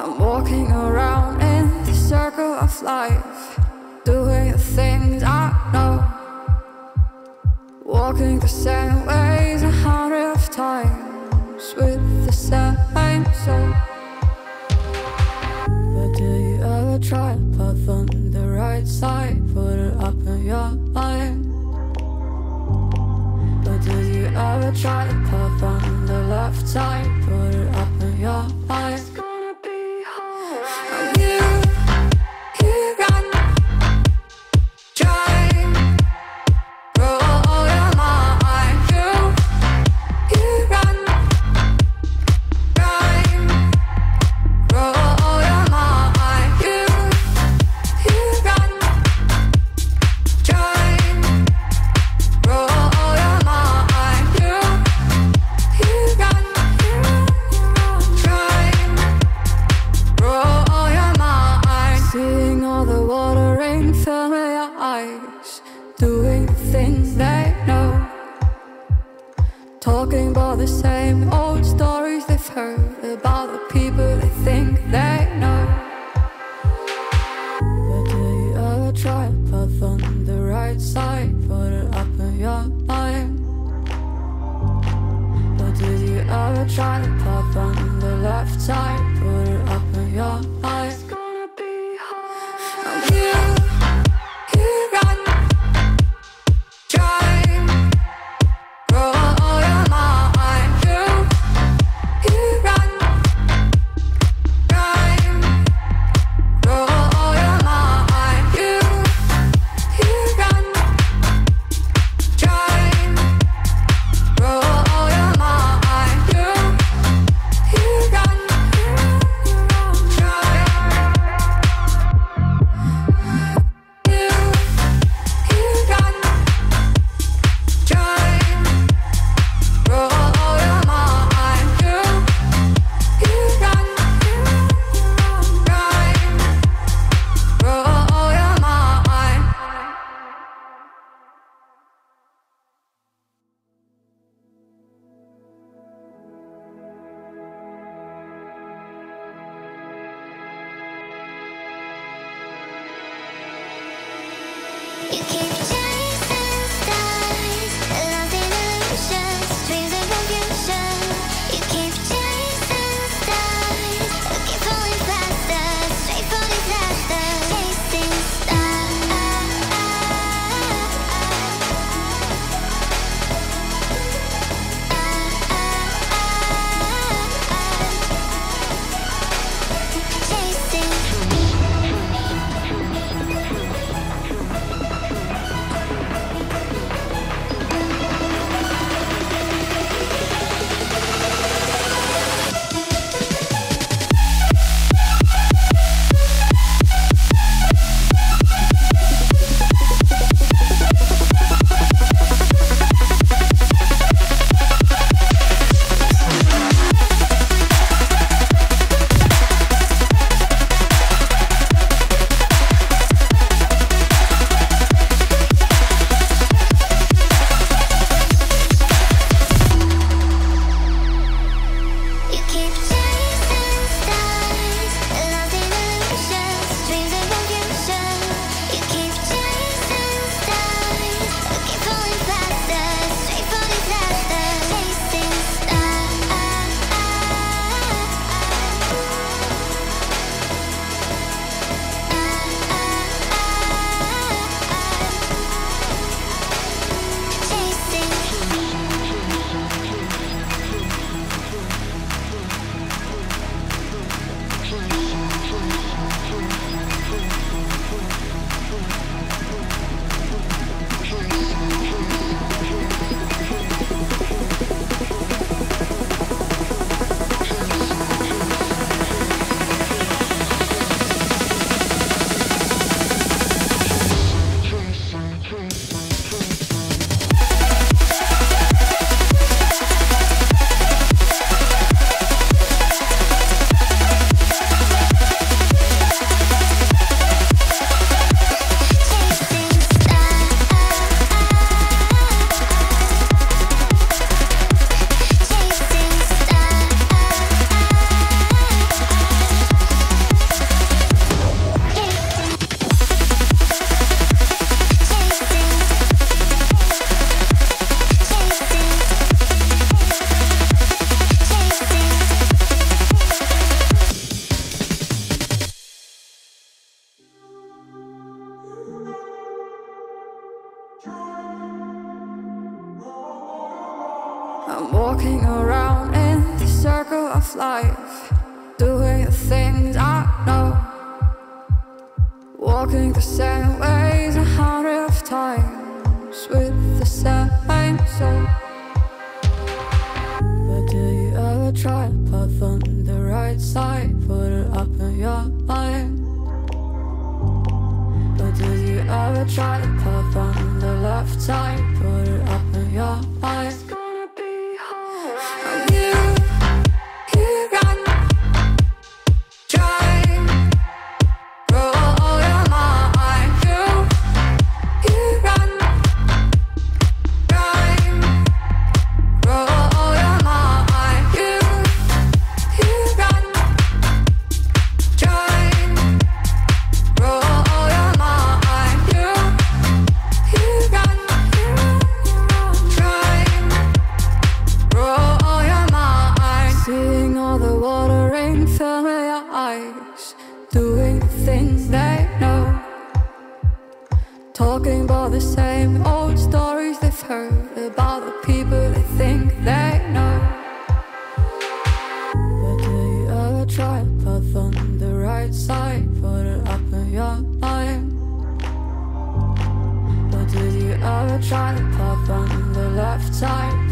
I'm walking around in the circle of life, doing the things I know, walking the same ways 100 times with the same soul. But do you ever try to path on the right side, put it up in your mind? But do you ever try to path on the left side, put it up in your mind? It's gonna be hard. You run, try, roll your mind. You run, try, roll your mind. You run, try, roll your mind. You run, try, roll your mind. Seeing all the water rain fill your eyes, doing the things they know, talking about the same old stories they've heard about the people they think they know. But do you ever try to path on the right side, put it up in your mind? But did you ever try to path on the left side, put it up in your mind? It's gonna be hard. You run, try, roll your mind. You run, try, roll your mind. You run, try, roll your mind. You run, try. You keep chasing stars, lost in illusions, dreams of confusion. You keep chasing stars, keep falling faster, straight for disaster. Chasing stars, chasing. I'm walking around in the circle of life, doing the things I know, walking the same ways 100 times with the same soul. But do you ever try to path on the right side, put it up in your mind? But did you ever try to path on the left side, put it up in your mind? It's gonna be hard. You got try, roll your mind. You got try, roll your mind. You got try, roll your mind. You got try, roll your mind. Seeing all the watering fill in your eyes, doing the things they know, talking about the same old stories they've heard about the people they think they know. But do you ever try to path on the right side, put it up in your mind? But did you ever try to path on the left side,